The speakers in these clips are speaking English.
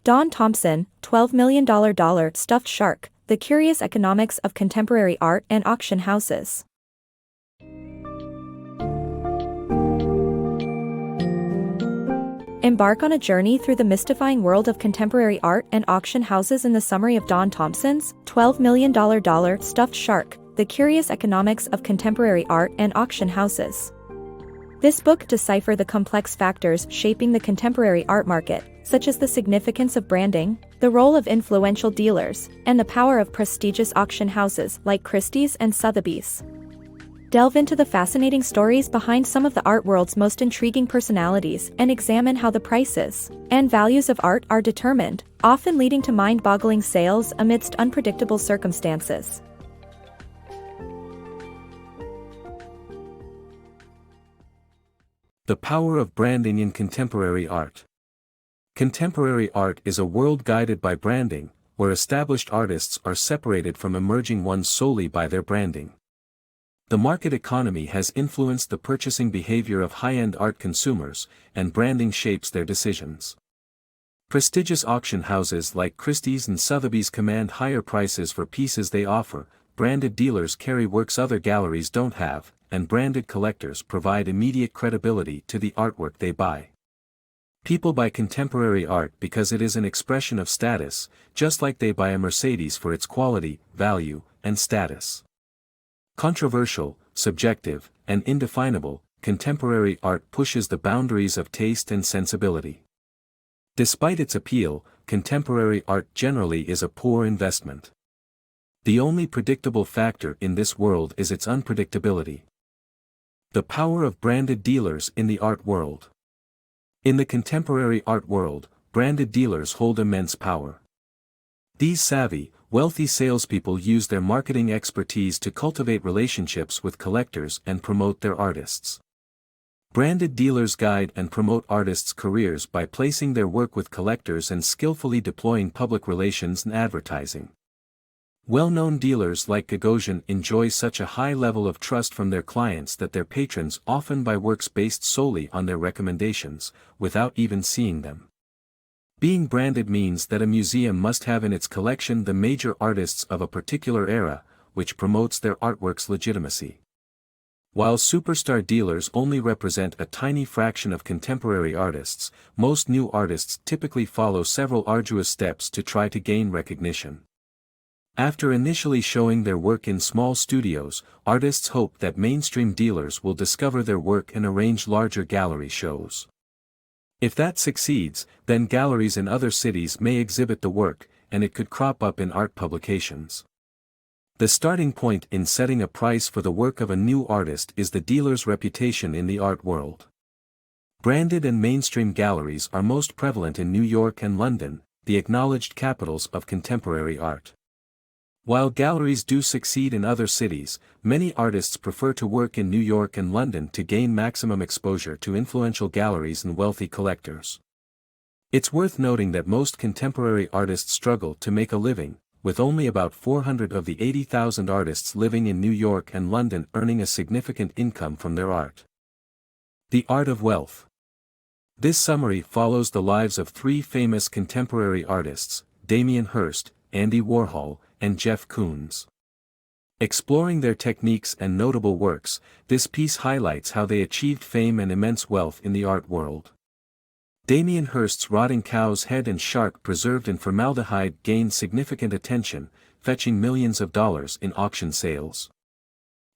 Don Thompson, $12 million Stuffed Shark, The Curious Economics of Contemporary Art and Auction Houses. Embark on a journey through the mystifying world of contemporary art and auction houses in the summary of Don Thompson's $12 million Stuffed Shark, The Curious Economics of Contemporary Art and Auction Houses. This book deciphers the complex factors shaping the contemporary art market, such as the significance of branding, the role of influential dealers, and the power of prestigious auction houses like Christie's and Sotheby's. Delve into the fascinating stories behind some of the art world's most intriguing personalities and examine how the prices and values of art are determined, often leading to mind-boggling sales amidst unpredictable circumstances. The power of branding in contemporary art. Contemporary art is a world guided by branding, where established artists are separated from emerging ones solely by their branding. The market economy has influenced the purchasing behavior of high-end art consumers, and branding shapes their decisions. Prestigious auction houses like Christie's and Sotheby's command higher prices for pieces they offer, branded dealers carry works other galleries don't have, and branded collectors provide immediate credibility to the artwork they buy. People buy contemporary art because it is an expression of status, just like they buy a Mercedes for its quality, value, and status. Controversial, subjective, and indefinable, contemporary art pushes the boundaries of taste and sensibility. Despite its appeal, contemporary art generally is a poor investment. The only predictable factor in this world is its unpredictability. The power of branded dealers in the art world. In the contemporary art world, branded dealers hold immense power. These savvy, wealthy salespeople use their marketing expertise to cultivate relationships with collectors and promote their artists. Branded dealers guide and promote artists' careers by placing their work with collectors and skillfully deploying public relations and advertising. Well-known dealers like Gagosian enjoy such a high level of trust from their clients that their patrons often buy works based solely on their recommendations, without even seeing them. Being branded means that a museum must have in its collection the major artists of a particular era, which promotes their artwork's legitimacy. While superstar dealers only represent a tiny fraction of contemporary artists, most new artists typically follow several arduous steps to try to gain recognition. After initially showing their work in small studios, artists hope that mainstream dealers will discover their work and arrange larger gallery shows. If that succeeds, then galleries in other cities may exhibit the work, and it could crop up in art publications. The starting point in setting a price for the work of a new artist is the dealer's reputation in the art world. Branded and mainstream galleries are most prevalent in New York and London, the acknowledged capitals of contemporary art. While galleries do succeed in other cities, many artists prefer to work in New York and London to gain maximum exposure to influential galleries and wealthy collectors. It's worth noting that most contemporary artists struggle to make a living, with only about 400 of the 80,000 artists living in New York and London earning a significant income from their art. The Art of Wealth. This summary follows the lives of three famous contemporary artists, Damien Hirst, Andy Warhol, and Jeff Koons. Exploring their techniques and notable works, this piece highlights how they achieved fame and immense wealth in the art world. Damien Hirst's rotting cow's head and shark preserved in formaldehyde gained significant attention, fetching millions of dollars in auction sales.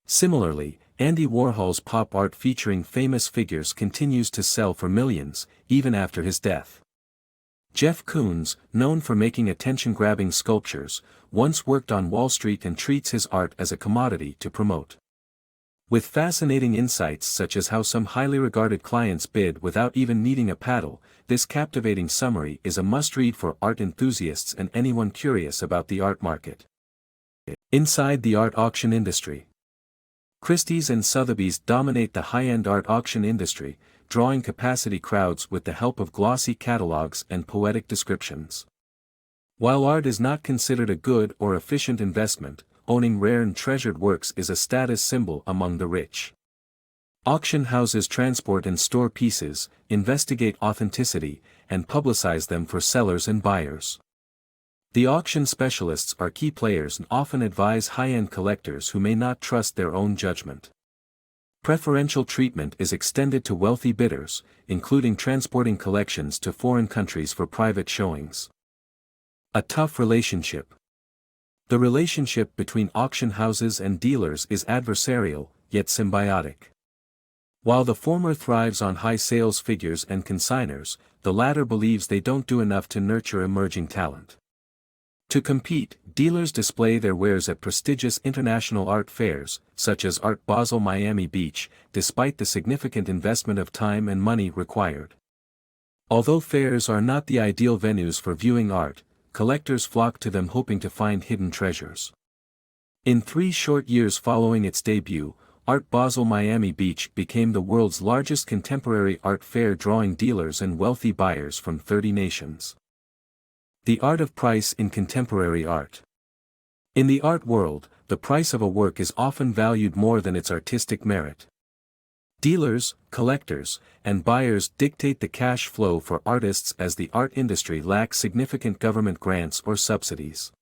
Similarly, Andy Warhol's pop art featuring famous figures continues to sell for millions, even after his death. Jeff Koons, known for making attention-grabbing sculptures, once worked on Wall Street and treats his art as a commodity to promote. With fascinating insights such as how some highly regarded clients bid without even needing a paddle, this captivating summary is a must-read for art enthusiasts and anyone curious about the art market. Inside the art auction industry. Christie's and Sotheby's dominate the high-end art auction industry, drawing capacity crowds with the help of glossy catalogs and poetic descriptions. While art is not considered a good or efficient investment, owning rare and treasured works is a status symbol among the rich. Auction houses transport and store pieces, investigate authenticity, and publicize them for sellers and buyers. The auction specialists are key players and often advise high-end collectors who may not trust their own judgment. Preferential treatment is extended to wealthy bidders, including transporting collections to foreign countries for private showings. A tough relationship. The relationship between auction houses and dealers is adversarial, yet symbiotic. While the former thrives on high sales figures and consignors, the latter believes they don't do enough to nurture emerging talent. To compete, dealers display their wares at prestigious international art fairs, such as Art Basel Miami Beach, despite the significant investment of time and money required. Although fairs are not the ideal venues for viewing art, collectors flock to them hoping to find hidden treasures. In 3 short years following its debut, Art Basel Miami Beach became the world's largest contemporary art fair, drawing dealers and wealthy buyers from 30 nations. The art of price in contemporary art. In the art world, the price of a work is often valued more than its artistic merit. Dealers, collectors, and buyers dictate the cash flow for artists as the art industry lacks significant government grants or subsidies.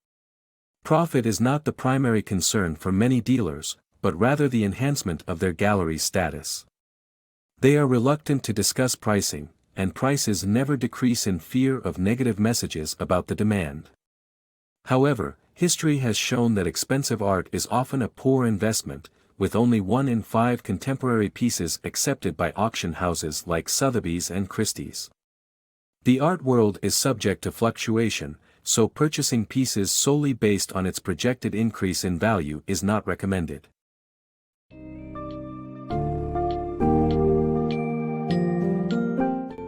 Profit is not the primary concern for many dealers, but rather the enhancement of their gallery's status. They are reluctant to discuss pricing, and prices never decrease in fear of negative messages about the demand. However, history has shown that expensive art is often a poor investment, with only 1 in 5 contemporary pieces accepted by auction houses like Sotheby's and Christie's. The art world is subject to fluctuation, so purchasing pieces solely based on its projected increase in value is not recommended.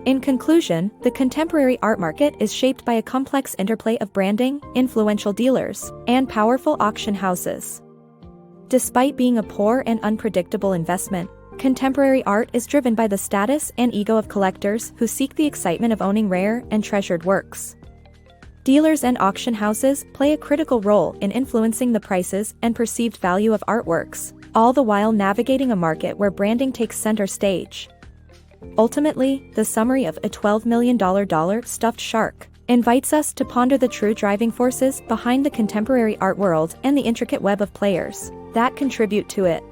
In conclusion, the contemporary art market is shaped by a complex interplay of branding, influential dealers, and powerful auction houses. Despite being a poor and unpredictable investment, contemporary art is driven by the status and ego of collectors who seek the excitement of owning rare and treasured works. Dealers and auction houses play a critical role in influencing the prices and perceived value of artworks, all the while navigating a market where branding takes center stage. Ultimately, the summary of a $12 million stuffed shark invites us to ponder the true driving forces behind the contemporary art world and the intricate web of players that contribute to it.